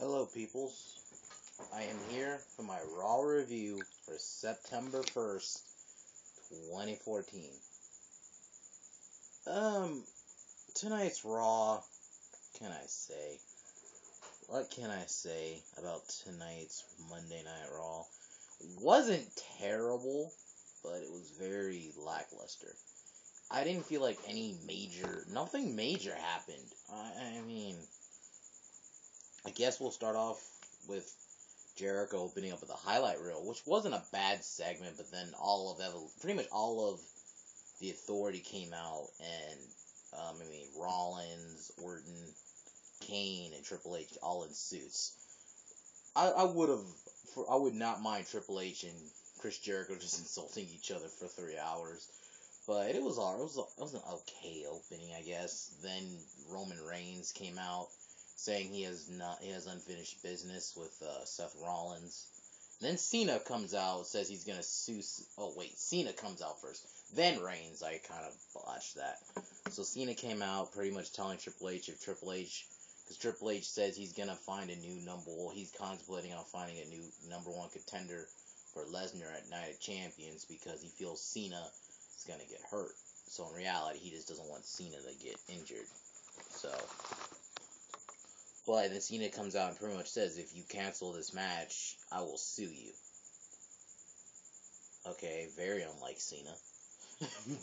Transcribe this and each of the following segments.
Hello, peoples. I am here for my Raw review for September 1st, 2014. Tonight's Raw, can I say? What can I say about tonight's Monday Night Raw? Wasn't terrible, but it was very lackluster. I didn't feel like nothing major happened. I mean, I guess we'll start off with Jericho opening up with a highlight reel, which wasn't a bad segment, but then pretty much all of the Authority came out, and Rollins, Orton, Kane, and Triple H all in suits. I would not mind Triple H and Chris Jericho just insulting each other for 3 hours, but it was an okay opening, I guess. Then Roman Reigns came out saying he has unfinished business with Seth Rollins. Then Cena comes out, says he's gonna sue. Oh wait, Cena comes out first, then Reigns. I kind of botched that. So Cena came out pretty much telling Triple H because Triple H says he's gonna find a new he's contemplating on finding a new number one contender for Lesnar at Night of Champions because he feels Cena is gonna get hurt. So in reality, he just doesn't want Cena to get injured. But then Cena comes out and pretty much says, if you cancel this match, I will sue you. Okay, very unlike Cena.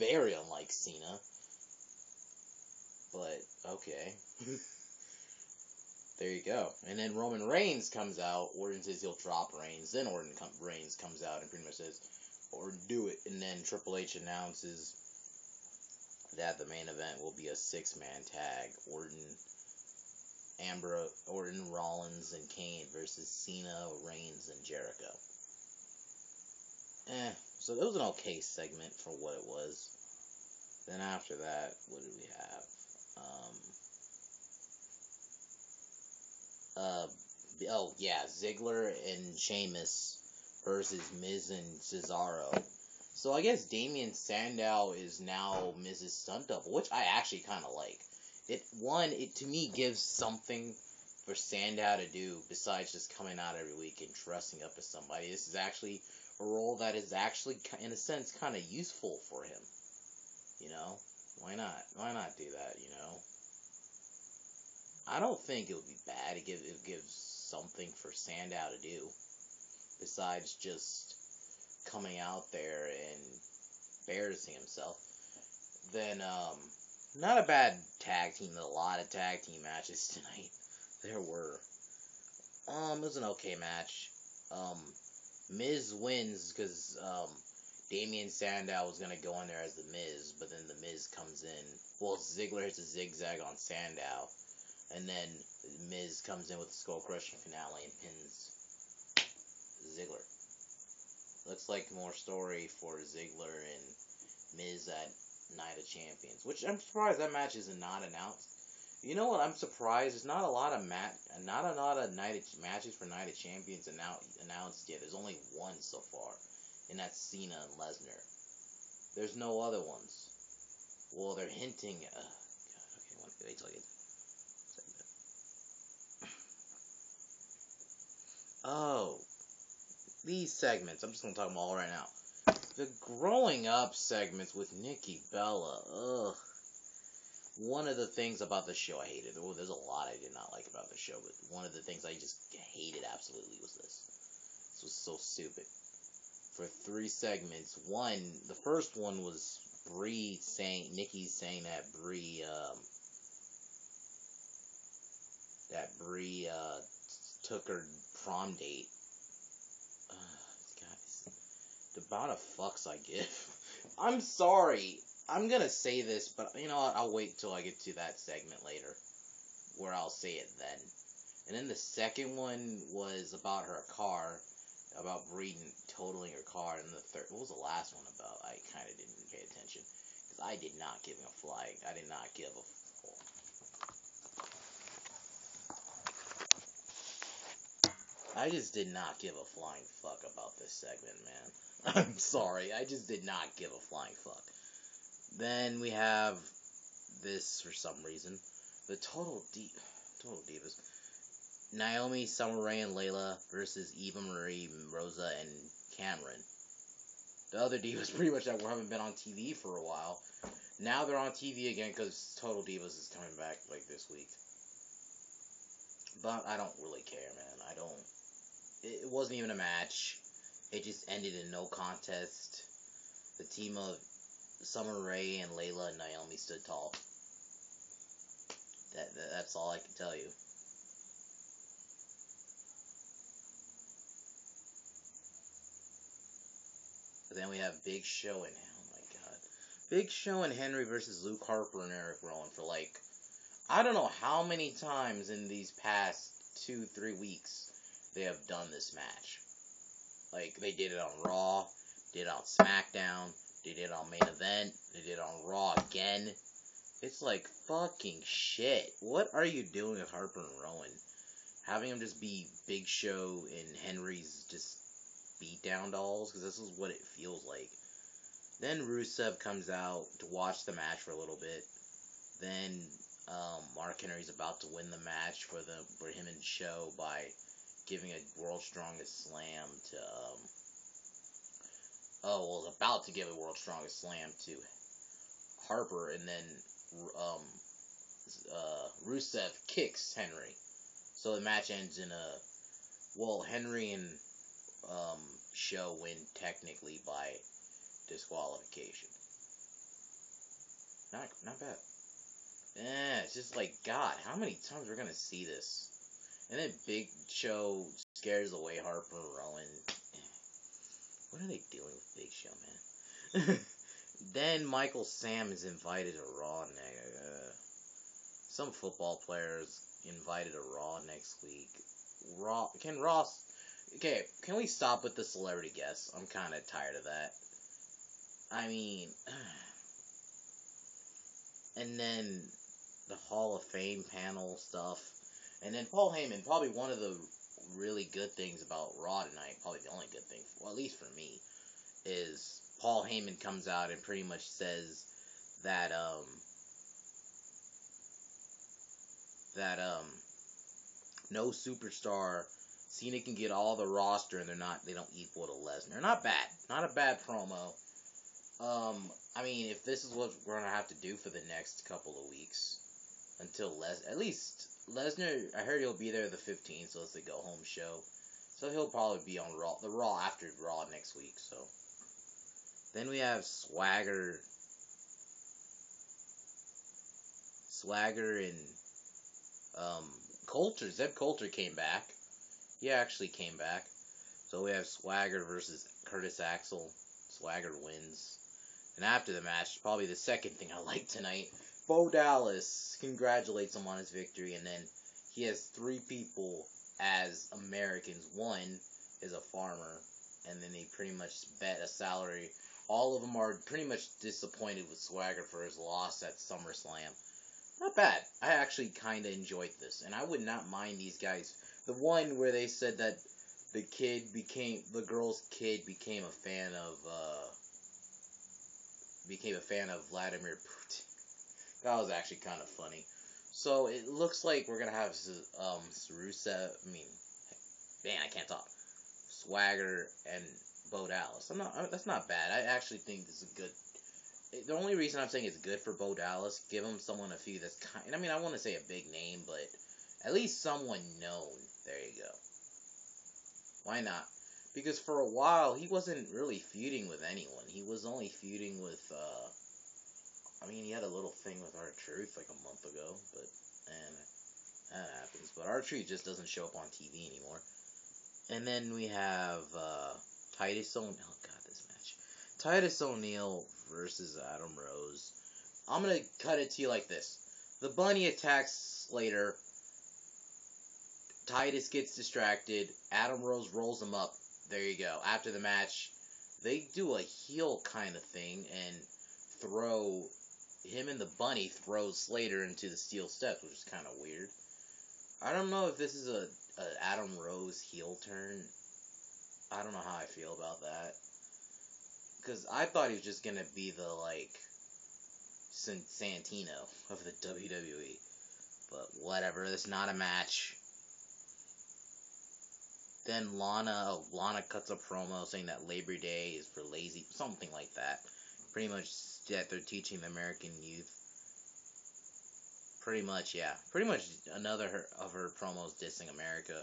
Very unlike Cena. But, okay. There you go. And then Roman Reigns comes out. Orton says he'll drop Reigns. Then Reigns comes out and pretty much says, Orton, do it. And then Triple H announces that the main event will be a 6-man tag. Orton, Rollins, and Kane versus Cena, Reigns, and Jericho. So it was an okay segment for what it was. Then after that, what did we have? Ziggler and Sheamus versus Miz and Cesaro. So I guess Damien Sandow is now Miz's stunt double, which I actually kind of like. It to me gives something for Sandow to do besides just coming out every week and dressing up as somebody. This is actually a role that is actually, in a sense, kind of useful for him. You know? Why not? Why not do that, you know? I don't think it would be bad. It gives something for Sandow to do besides just coming out there and embarrassing himself. Then, not a bad tag team. A lot of tag team matches tonight. There were. It was an okay match. Miz wins because, Damien Sandow was going to go in there as the Miz, but then the Miz comes in. Well, Ziggler hits a zigzag on Sandow, and then Miz comes in with a skull-crushing finale and pins Ziggler. Looks like more story for Ziggler and Miz at Night of Champions, which I'm surprised that match is not announced. You know what? I'm surprised. There's not a lot of matches for Night of Champions announced yet. There's only one so far, and that's Cena and Lesnar. There's no other ones. Well, they're hinting. God, okay, wait till I get. Oh, these segments. I'm just gonna talk them all right now. The growing up segments with Nikki Bella. Ugh. One of the things about the show I hated. Well, there's a lot I did not like about the show, but one of the things I just hated absolutely was this. This was so stupid. For 3 segments, the first one was Nikki saying that Brie took her prom date. God, the amount of fucks I give. I'm sorry. I'm gonna say this, but you know what? I'll wait till I get to that segment later, where I'll say it then. And then the second one was about her car, about Brie totaling her car. And the third, what was the last one about? I kind of didn't pay attention because I did not give a flying. I did not give a. I just did not give a flying fuck about this segment, man. I'm sorry. I just did not give a flying fuck. Then we have this for some reason. The Total Divas. Naomi, Summer Rae, and Layla versus Eva Marie, Rosa, and Cameron. The other divas pretty much that haven't been on TV for a while. Now they're on TV again because Total Divas is coming back like this week. But I don't really care, man. I don't. It wasn't even a match. It just ended in no contest. The team of Summer Rae and Layla and Naomi stood tall. That's all I can tell you. But then we have Big Show and oh my god, Big Show and Henry versus Luke Harper and Eric Rowan for like I don't know how many times in these past 2-3 weeks they have done this match. Like they did it on Raw, did it on SmackDown, they did it on Main Event, they did it on Raw again. It's like fucking shit. What are you doing with Harper and Rowan? Having them just be Big Show and Henry's just beatdown dolls, because this is what it feels like. Then Rusev comes out to watch the match for a little bit. Then Mark Henry's about to win the match for him and Show by giving a World's Strongest Slam to was about to give a World's Strongest Slam to Harper, and then um, Rusev kicks Henry. So the match ends in Henry and Show win technically by disqualification. Not bad. It's just like, God, how many times we're gonna see this? And then Big Show scares away Harper and Rowan. What are they doing with Big Show, man? Then Michael Sam is invited to Raw. Some football players invited to Raw next week. Can Ross... Okay, can we stop with the celebrity guests? I'm kind of tired of that. I mean... And then the Hall of Fame panel stuff. And then Paul Heyman, probably one of the really good things about Raw tonight, probably the only good thing, well, at least for me, is Paul Heyman comes out and pretty much says that no superstar, Cena can get all the roster and they don't equal to Lesnar. Not bad. Not a bad promo. I mean, if this is what we're gonna have to do for the next couple of weeks until at least Lesnar, I heard he'll be there the 15th, so it's a go home show. So he'll probably be on Raw, the Raw after Raw next week. So then we have Swagger and Coulter. Zeb Coulter came back. He actually came back. So we have Swagger versus Curtis Axel. Swagger wins. And after the match, probably the second thing I like tonight, Bo Dallas congratulates him on his victory, and then he has 3 people as Americans. One is a farmer, and then they pretty much bet a salary. All of them are pretty much disappointed with Swagger for his loss at SummerSlam. Not bad. I actually kind of enjoyed this, and I would not mind these guys. The one where they said that the girl's kid became a fan of Vladimir Putin. That was actually kind of funny. So it looks like we're gonna have Rusev. Man, I can't talk. Swagger and Bo Dallas. That's not bad. I actually think this is good. The only reason I'm saying it's good for Bo Dallas, give him someone a few that's kind. I mean, I want to say a big name, but at least someone known. There you go. Why not? Because for a while he wasn't really feuding with anyone. He was only feuding with. He had a little thing with R-Truth like a month ago, but that happens. But R-Truth just doesn't show up on TV anymore. And then we have Titus O'Neil. Oh god, this match. Titus O'Neil versus Adam Rose. I'm gonna cut it to you like this. The Bunny attacks Slater. Titus gets distracted. Adam Rose rolls him up. There you go. After the match, they do a heel kind of thing and him and the Bunny throw Slater into the steel steps, which is kind of weird. I don't know if this is a Adam Rose heel turn. I don't know how I feel about that. Because I thought he was just going to be the, Santino of the WWE. But whatever, it's not a match. Then Lana cuts a promo saying that Labor Day is for lazy, something like that. Pretty much that they're teaching the American youth. Pretty much, yeah. Pretty much another of her promos dissing America.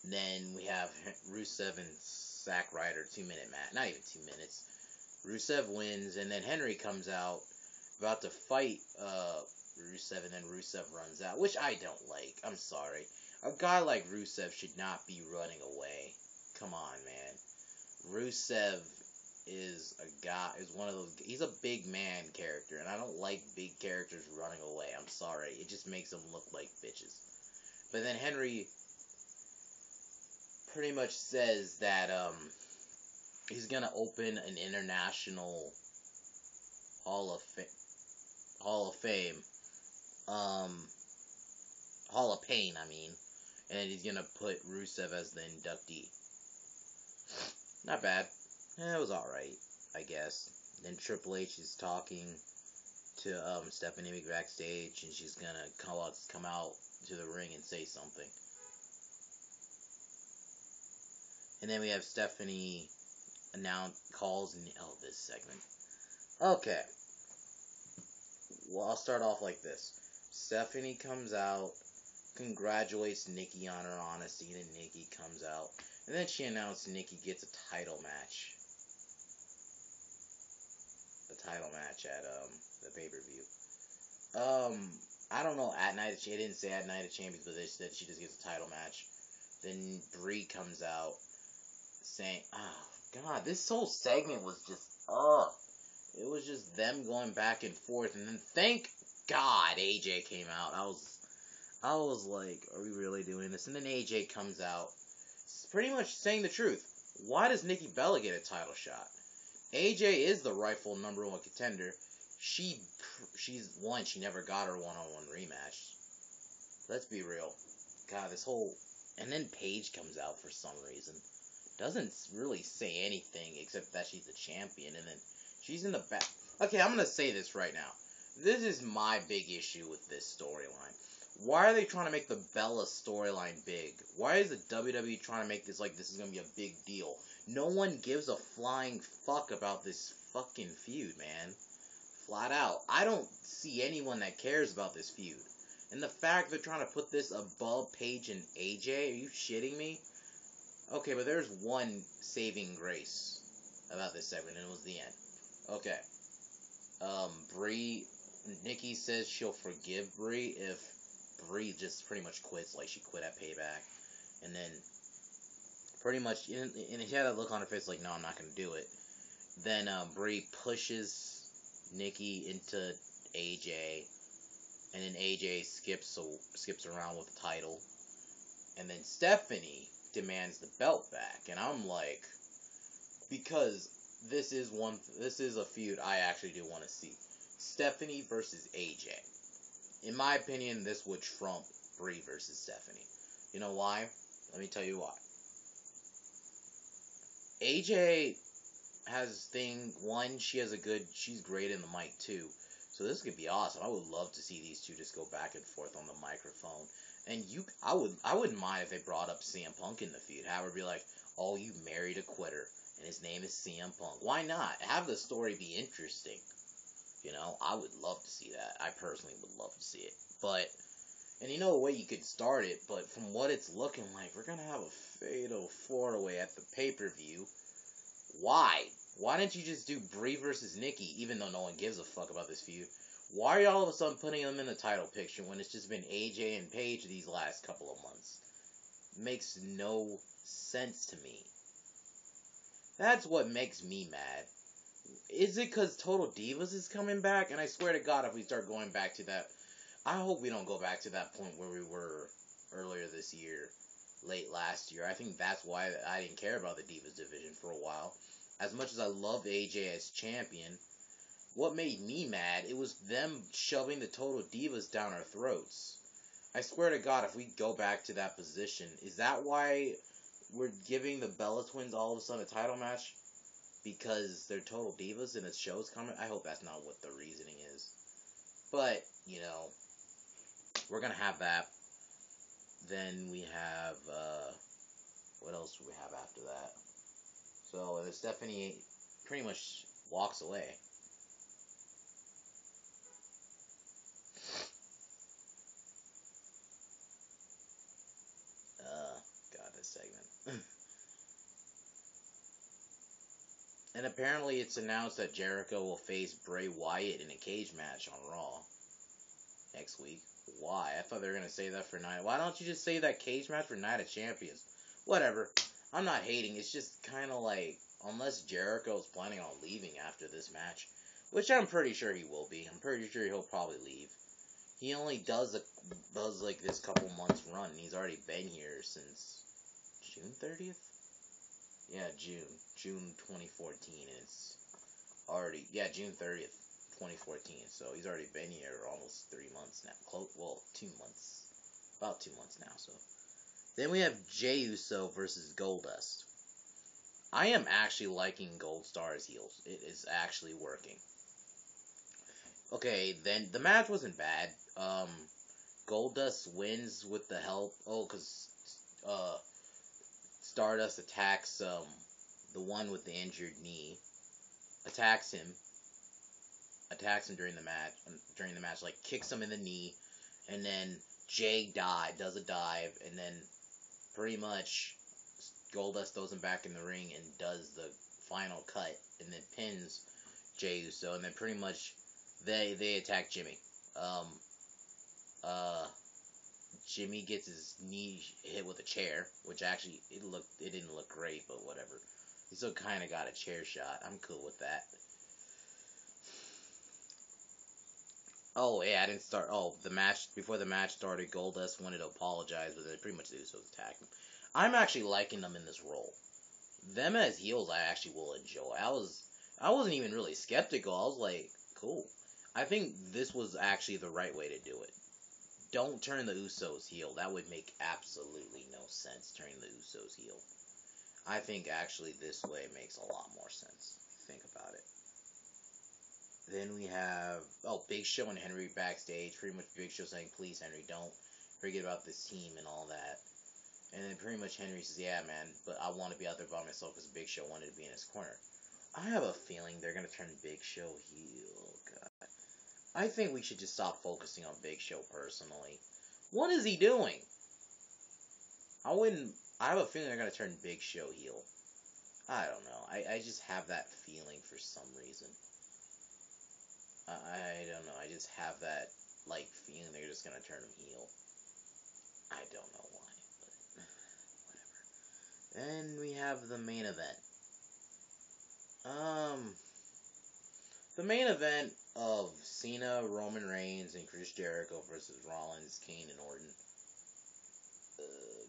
Then we have Rusev and Zack Ryder 2 minute match. Not even 2 minutes. Rusev wins, and then Henry comes out about to fight Rusev, and then Rusev runs out, which I don't like. I'm sorry. A guy like Rusev should not be running away. Come on, man. Rusev is one of those. He's a big man character, and I don't like big characters running away. I'm sorry. It just makes them look like bitches. But then Henry pretty much says that he's gonna open an international Hall of Fame, um, Hall of Pain, I mean, and he's gonna put Rusev as the inductee. Not bad. It was alright, I guess. Then Triple H is talking to Stephanie backstage, and she's gonna come out to the ring and say something. And then we have Stephanie calls this segment. Okay. Well, I'll start off like this. Stephanie comes out, congratulates Nikki on her honesty, and then Nikki comes out. And then she announced Nikki gets a title match. The title match at the pay-per-view. I don't know, it didn't say at Night of Champions, but they said she just gets a title match. Then Brie comes out saying, oh god, this whole segment was just, it was just them going back and forth, and then thank God AJ came out. I was like, are we really doing this? And then AJ comes out, pretty much saying the truth. Why does Nikki Bella get a title shot? AJ is the rightful number one contender. She's won. She never got her one-on-one rematch. Let's be real. God, this whole... And then Paige comes out for some reason. Doesn't really say anything except that she's the champion, and then she's in the back. Okay, I'm gonna say this right now. This is my big issue with this storyline. Why are they trying to make the Bella storyline big? Why is the WWE trying to make this like this is gonna be a big deal? No one gives a flying fuck about this fucking feud, man. Flat out. I don't see anyone that cares about this feud. And the fact they're trying to put this above Paige and AJ, are you shitting me? Okay, but there's one saving grace about this segment, and it was the end. Okay. Nikki says she'll forgive Brie if Brie just pretty much quits, like she quit at Payback. And then, pretty much, and she had a look on her face like, no, I'm not gonna do it. Then, Brie pushes Nikki into AJ, and then AJ skips around with the title. And then Stephanie demands the belt back, and I'm like, because this is a feud I actually do want to see. Stephanie versus AJ. In my opinion, this would trump Brie versus Stephanie. You know why? Let me tell you why. AJ has she's great in the mic too. So this could be awesome. I would love to see these two just go back and forth on the microphone. And I wouldn't mind if they brought up CM Punk in the feud. Have her be like, oh, you married a quitter, and his name is CM Punk. Why not? Have the story be interesting. You know, I would love to see that. I personally would love to see it. But, and you know a way you could start it, but from what it's looking like, we're going to have a fatal 4-way at the pay-per-view. Why? Why didn't you just do Brie versus Nikki, even though no one gives a fuck about this feud? Why are you all of a sudden putting them in the title picture when it's just been AJ and Paige these last couple of months? Makes no sense to me. That's what makes me mad. Is it because Total Divas is coming back? And I swear to God, if we start going back to that, I hope we don't go back to that point where we were earlier this year, late last year. I think that's why I didn't care about the Divas division for a while. As much as I loved AJ as champion, what made me mad, it was them shoving the Total Divas down our throats. I swear to God, if we go back to that position, is that why we're giving the Bella Twins all of a sudden a title match? Because they're Total Divas and a show's coming? I hope that's not what the reasoning is. But, you know, we're gonna have that. Then we have, what else do we have after that? So Stephanie pretty much walks away. God, this segment. And apparently it's announced that Jericho will face Bray Wyatt in a cage match on Raw next week. Why? I thought they were going to say that for Night. Why don't you just say that cage match for Night of Champions? Whatever. I'm not hating. It's just kind of like, unless Jericho's planning on leaving after this match, which I'm pretty sure he will be. I'm pretty sure he'll probably leave. He only does like this couple months run. And he's already been here since June 30th. Yeah, June 2014. And it's already June 30th. 2014, so he's already been here almost 3 months now. Well, 2 months. About 2 months now, so. Then we have Jey Uso versus Goldust. I am actually liking Gold Star's heels. It is actually working. Okay, then the match wasn't bad. Goldust wins with the help. Because Stardust attacks the one with the injured knee. Attacks him during the match, like kicks him in the knee, and then Jay does a dive, and then pretty much Goldust throws him back in the ring and does the final cut, and then pins Jey Uso, and then pretty much they attack Jimmy. Jimmy gets his knee hit with a chair, which actually it didn't look great, but whatever. He still kind of got a chair shot. I'm cool with that. Oh, yeah, I didn't start. Oh, before the match started, Goldust wanted to apologize, but they pretty much the Usos attacked him. I'm actually liking them in this role. Them as heels, I actually will enjoy. I wasn't even really skeptical. I was like, cool. I think this was actually the right way to do it. Don't turn the Usos heel. That would make absolutely no sense, turning the Usos heel. I think actually this way makes a lot more sense. Think about it. Then we have Big Show and Henry backstage. Pretty much Big Show saying, "Please, Henry, don't forget about this team and all that." And then pretty much Henry says, "Yeah, man, but I want to be out there by myself because Big Show wanted to be in his corner." I have a feeling they're gonna turn Big Show heel. God, I think we should just stop focusing on Big Show personally. What is he doing? I wouldn't. I have a feeling they're gonna turn Big Show heel. I don't know. I just have that feeling for some reason. I don't know. I just have that feeling they're just gonna turn him heel. I don't know why, but whatever. Then we have the main event. The main event of Cena, Roman Reigns, and Chris Jericho versus Rollins, Kane, and Orton.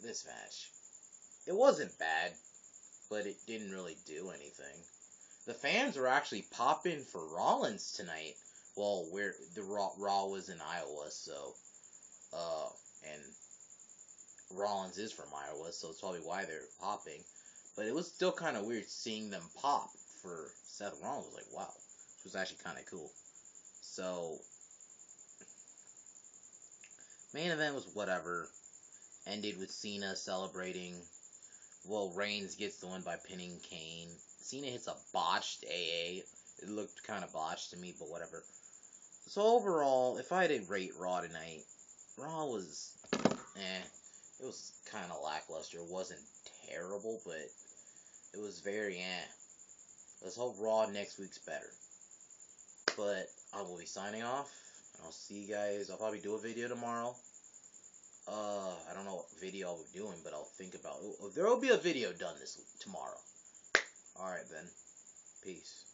This match. It wasn't bad, but it didn't really do anything. The fans were actually popping for Rollins tonight. Well, where the Raw was in Iowa, so and Rollins is from Iowa, so it's probably why they're popping. But it was still kind of weird seeing them pop for Seth Rollins. I was like, wow, this was actually kind of cool. So main event was whatever. Ended with Cena celebrating. Well, Reigns gets the win by pinning Kane. Cena hits a botched AA. It looked kind of botched to me, but whatever. So overall, if I did rate Raw tonight, Raw was It was kind of lackluster. It wasn't terrible, but it was very Let's hope Raw next week's better. But I will be signing off. I'll see you guys. I'll probably do a video tomorrow. I don't know what video I'll be doing, but I'll think about it. There will be a video done tomorrow. Alright then. Peace.